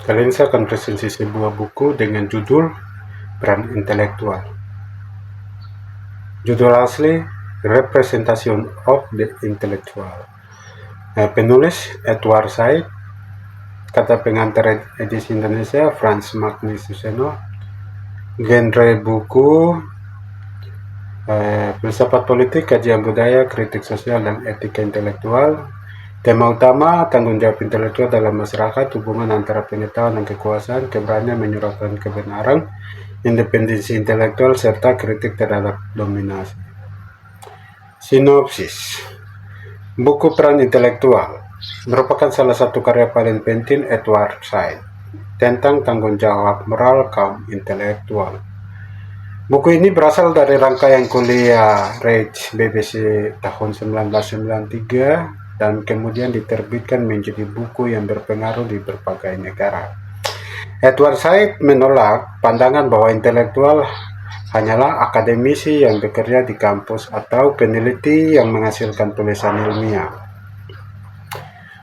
Kali ini saya akan presentasi sebuah buku dengan judul Peran Intelektual. Judul asli Representation of the Intellectual. Penulis Edward Said, kata pengantar edisi Indonesia Frans Magni Suseno. Genre buku filsafat politik, kajian budaya, kritik sosial, dan etika intelektual. Tema utama, tanggung jawab intelektual dalam masyarakat, hubungan antara pengetahuan dan kekuasaan, keberanian menyuarakan kebenaran, independensi intelektual, serta kritik terhadap dominasi. Sinopsis. Buku Peran Intelektual merupakan salah satu karya paling penting Edward Said tentang tanggung jawab moral kaum intelektual. Buku ini berasal dari rangkaian kuliah Reich BBC tahun 1993 dan kemudian diterbitkan menjadi buku yang berpengaruh di berbagai negara. Edward Said menolak pandangan bahwa intelektual hanyalah akademisi yang bekerja di kampus atau peneliti yang menghasilkan tulisan ilmiah.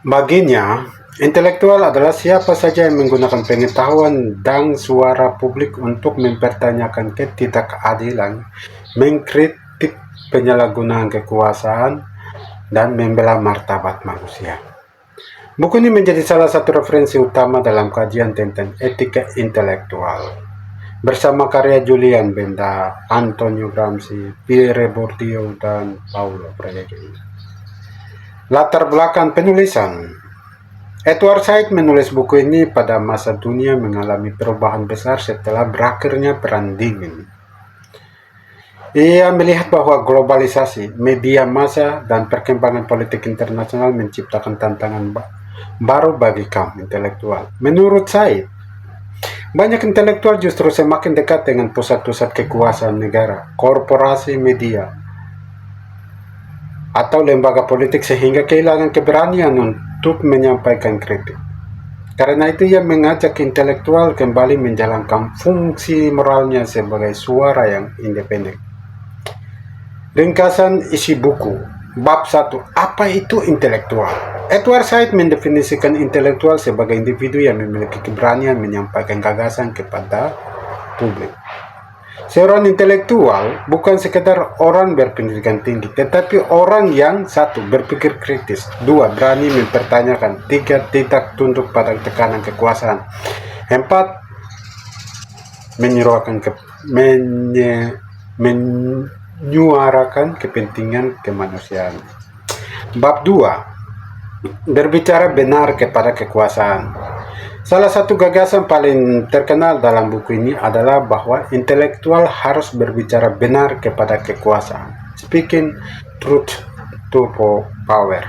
Baginya, intelektual adalah siapa saja yang menggunakan pengetahuan dan suara publik untuk mempertanyakan ketidakadilan, mengkritik penyalahgunaan kekuasaan, dan membela martabat manusia. Buku ini menjadi salah satu referensi utama dalam kajian tentang etika intelektual. Bersama karya Julian Benda, Antonio Gramsci, Pierre Bourdieu, dan Paulo Freire. Latar belakang penulisan. Edward Said menulis buku ini pada masa dunia mengalami perubahan besar setelah berakhirnya Perang Dingin. Ia melihat bahwa globalisasi, media massa, dan perkembangan politik internasional menciptakan tantangan baru bagi kaum intelektual. Menurut Said, banyak intelektual justru semakin dekat dengan pusat-pusat kekuasaan negara, korporasi media, atau lembaga politik sehingga kehilangan keberanian untuk menyampaikan kritik. Karena itu ia mengajak intelektual kembali menjalankan fungsi moralnya sebagai suara yang independen. Ringkasan isi buku. Bab 1. Apa itu intelektual? Edward Said mendefinisikan intelektual sebagai individu yang memiliki keberanian menyampaikan gagasan kepada publik. Seorang intelektual bukan sekedar orang berpendidikan tinggi, tetapi orang yang 1. Berpikir kritis, 2. Berani mempertanyakan, 3. Tidak tunduk pada tekanan kekuasaan, 4. menyuarakan kepentingan kemanusiaan. Bab 2. Berbicara benar kepada kekuasaan. Salah satu gagasan paling terkenal dalam buku ini adalah bahwa intelektual harus berbicara benar kepada kekuasaan. Speaking truth to power.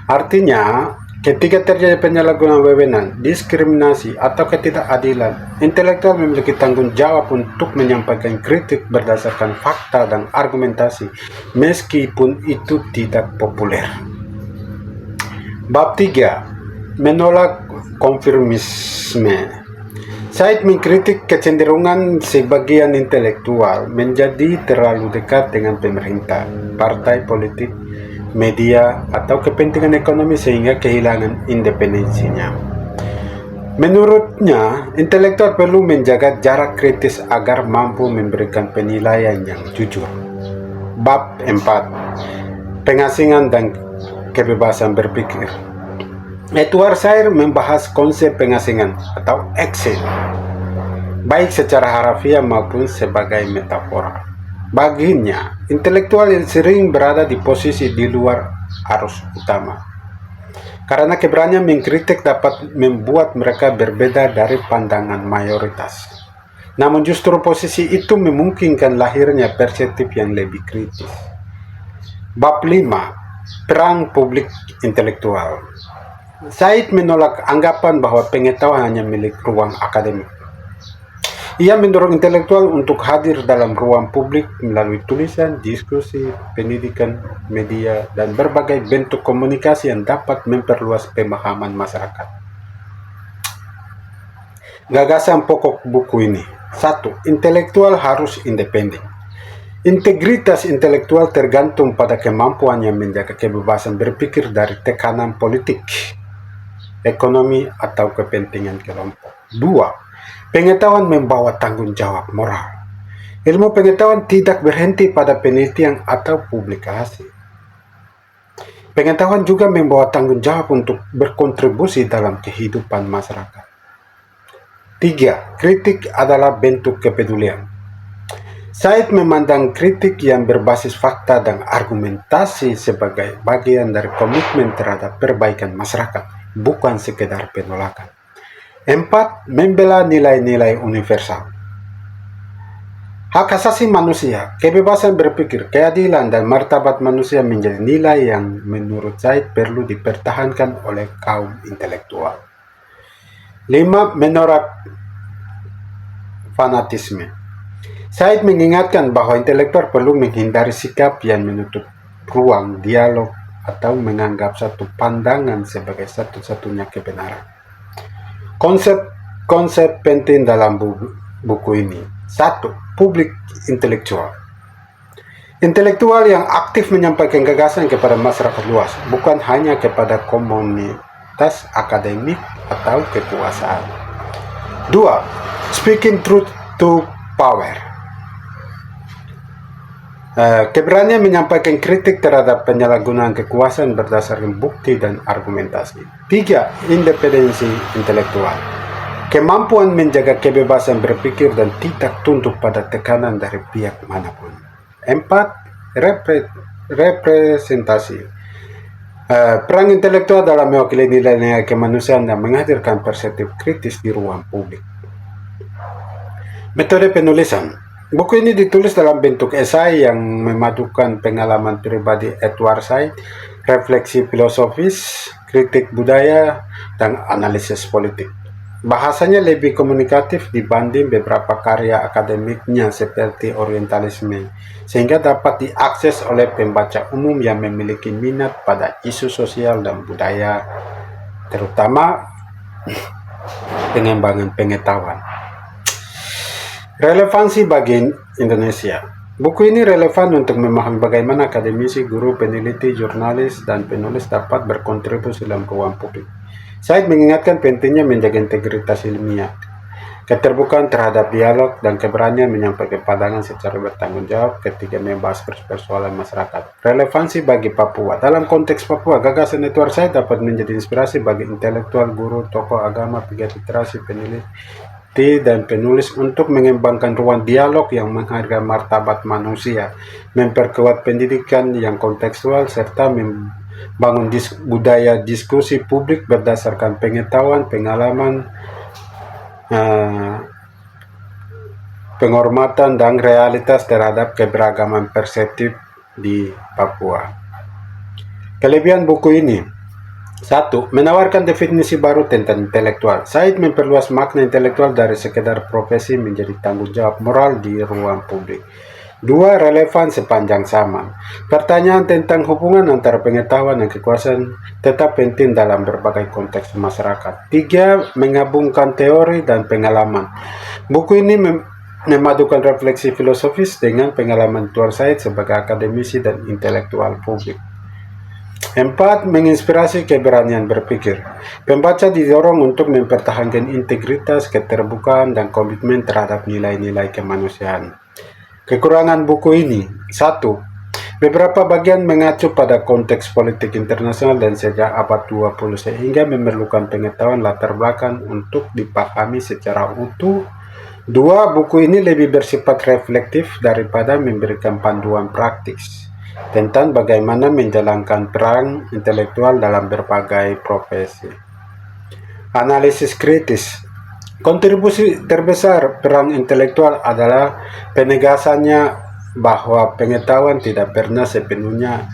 Artinya, ketika terjadi penyalahgunaan wewenang, diskriminasi, atau ketidakadilan, intelektual memiliki tanggung jawab untuk menyampaikan kritik berdasarkan fakta dan argumentasi, meskipun itu tidak populer. Bab 3. Menolak konformisme. Said mengkritik kecenderungan sebagian intelektual menjadi terlalu dekat dengan pemerintah, partai politik, media, atau kepentingan ekonomi sehingga kehilangan independensinya. Menurutnya, intelektual perlu menjaga jarak kritis agar mampu memberikan penilaian yang jujur. Bab 4. Pengasingan dan kebebasan berpikir. Edward Said membahas konsep pengasingan atau exile, baik secara harafiah maupun sebagai metafora. Baginya, intelektual yang sering berada di posisi di luar arus utama, karena keberanian mengkritik dapat membuat mereka berbeda dari pandangan mayoritas. Namun justru posisi itu memungkinkan lahirnya perspektif yang lebih kritis. Bab 5. Peran publik intelektual. Said menolak anggapan bahwa pengetahuan hanya milik ruang akademik. Ia mendorong intelektual untuk hadir dalam ruang publik melalui tulisan, diskusi, pendidikan, media, dan berbagai bentuk komunikasi yang dapat memperluas pemahaman masyarakat. Gagasan pokok buku ini. 1. Intelektual harus independen. Integritas intelektual tergantung pada kemampuannya menjaga kebebasan berpikir dari tekanan politik. ekonomi, atau kepentingan kelompok. 2. Pengetahuan membawa tanggung jawab moral. Ilmu pengetahuan tidak berhenti pada penelitian atau publikasi. Pengetahuan juga membawa tanggung jawab untuk berkontribusi dalam kehidupan masyarakat. 3. Kritik adalah bentuk kepedulian. Said memandang kritik yang berbasis fakta dan argumentasi sebagai bagian dari komitmen terhadap perbaikan masyarakat, bukan sekedar penolakan. 4. Membela nilai-nilai universal. Hak asasi manusia, kebebasan berpikir, keadilan, dan martabat manusia menjadi nilai yang menurut Said perlu dipertahankan oleh kaum intelektual. 5. Menolak fanatisme. Said mengingatkan bahwa intelektual perlu menghindari sikap yang menutup ruang dialog atau menganggap satu pandangan sebagai satu-satunya kebenaran. Konsep penting dalam buku ini. 1. Publik intelektual. Intelektual yang aktif menyampaikan gagasan kepada masyarakat luas, bukan hanya kepada komunitas akademik atau kekuasaan. 2. Speaking truth to power. Keberanian menyampaikan kritik terhadap penyalahgunaan kekuasaan berdasarkan bukti dan argumentasi. 3. Independensi intelektual. Kemampuan menjaga kebebasan berpikir dan tidak tunduk pada tekanan dari pihak manapun. 4. Representasi. Peran intelektual dalam mewakili nilai-nilai kemanusiaan dan menghadirkan perspektif kritis di ruang publik. Metode penulisan. Buku ini ditulis dalam bentuk esai yang memadukan pengalaman pribadi Edward Said, refleksi filosofis, kritik budaya, dan analisis politik. Bahasanya lebih komunikatif dibanding beberapa karya akademiknya seperti Orientalisme, sehingga dapat diakses oleh pembaca umum yang memiliki minat pada isu sosial dan budaya, terutama pengembangan pengetahuan. Relevansi bagi Indonesia. Buku ini relevan untuk memahami bagaimana akademisi, guru, peneliti, jurnalis, dan penulis dapat berkontribusi dalam ruang publik. Said mengingatkan pentingnya menjaga integritas ilmiah, keterbukaan terhadap dialog, dan keberanian menyampaikan pandangan secara bertanggung jawab ketika membahas persoalan masyarakat. Relevansi bagi Papua. Dalam konteks Papua, gagasan Edward Said dapat menjadi inspirasi bagi intelektual, guru, tokoh agama, pegiat literasi, peneliti, dan penulis untuk mengembangkan ruang dialog yang menghargai martabat manusia, memperkuat pendidikan yang kontekstual, serta membangun budaya diskusi publik berdasarkan pengetahuan, pengalaman, penghormatan, dan realitas terhadap keberagaman persepsi di Papua. Kelebihan buku ini. 1. Menawarkan definisi baru tentang intelektual. Said memperluas makna intelektual dari sekedar profesi menjadi tanggung jawab moral di ruang publik. 2. Relevan sepanjang zaman. Pertanyaan tentang hubungan antara pengetahuan dan kekuasaan tetap penting dalam berbagai konteks masyarakat. 3. Menggabungkan teori dan pengalaman. Buku ini memadukan refleksi filosofis dengan pengalaman Edward Said sebagai akademisi dan intelektual publik. 4. Menginspirasi keberanian berpikir. Pembaca didorong untuk mempertahankan integritas, keterbukaan, dan komitmen terhadap nilai-nilai kemanusiaan. Kekurangan buku ini. 1. Beberapa bagian mengacu pada konteks politik internasional dan sejak abad 20 sehingga memerlukan pengetahuan latar belakang untuk dipahami secara utuh. 2. Buku ini lebih bersifat reflektif daripada memberikan panduan praktis tentang bagaimana menjalankan peran intelektual dalam berbagai profesi. Analisis kritis. Kontribusi terbesar peran intelektual adalah penegasannya bahwa pengetahuan tidak pernah sepenuhnya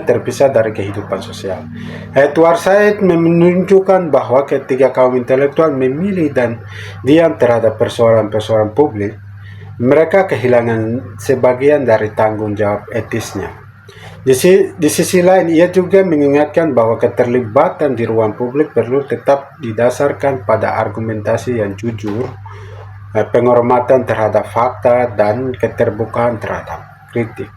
terpisah dari kehidupan sosial. Edward Said menunjukkan bahwa ketika kaum intelektual memilih dan diam terhadap persoalan-persoalan publik, mereka kehilangan sebagian dari tanggung jawab etisnya. Di sisi lain, ia juga mengingatkan bahwa keterlibatan di ruang publik perlu tetap didasarkan pada argumentasi yang jujur, penghormatan terhadap fakta, dan keterbukaan terhadap kritik.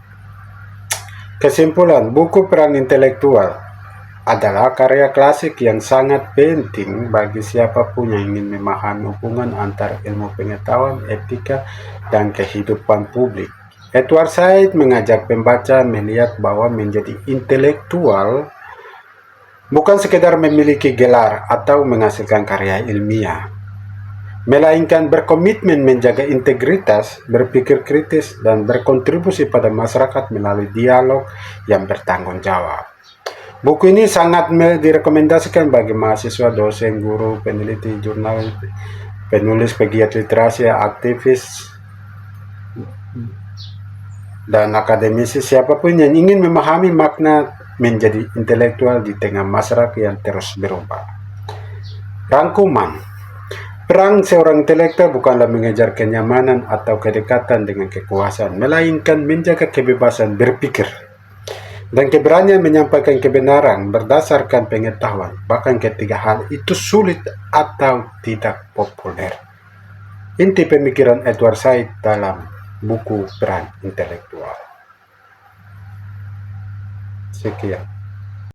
Kesimpulan, buku Peran Intelektual adalah karya klasik yang sangat penting bagi siapapun yang ingin memahami hubungan antara ilmu pengetahuan, etika, dan kehidupan publik. Edward Said mengajak pembaca melihat bahwa menjadi intelektual bukan sekedar memiliki gelar atau menghasilkan karya ilmiah, melainkan berkomitmen menjaga integritas, berpikir kritis, dan berkontribusi pada masyarakat melalui dialog yang bertanggung jawab. Buku ini sangat direkomendasikan bagi mahasiswa, dosen, guru, peneliti, jurnalis, penulis, pegiat literasi, aktivis, dan akademisi, siapapun yang ingin memahami makna menjadi intelektual di tengah masyarakat yang terus berubah. Rangkuman. Perang seorang intelektual bukanlah mengejar kenyamanan atau kedekatan dengan kekuasaan, melainkan menjaga kebebasan berpikir dan keberanian menyampaikan kebenaran berdasarkan pengetahuan, bahkan ketika hal itu sulit atau tidak populer. Inti pemikiran Edward Said dalam buku Perang Intelektual. Sekian.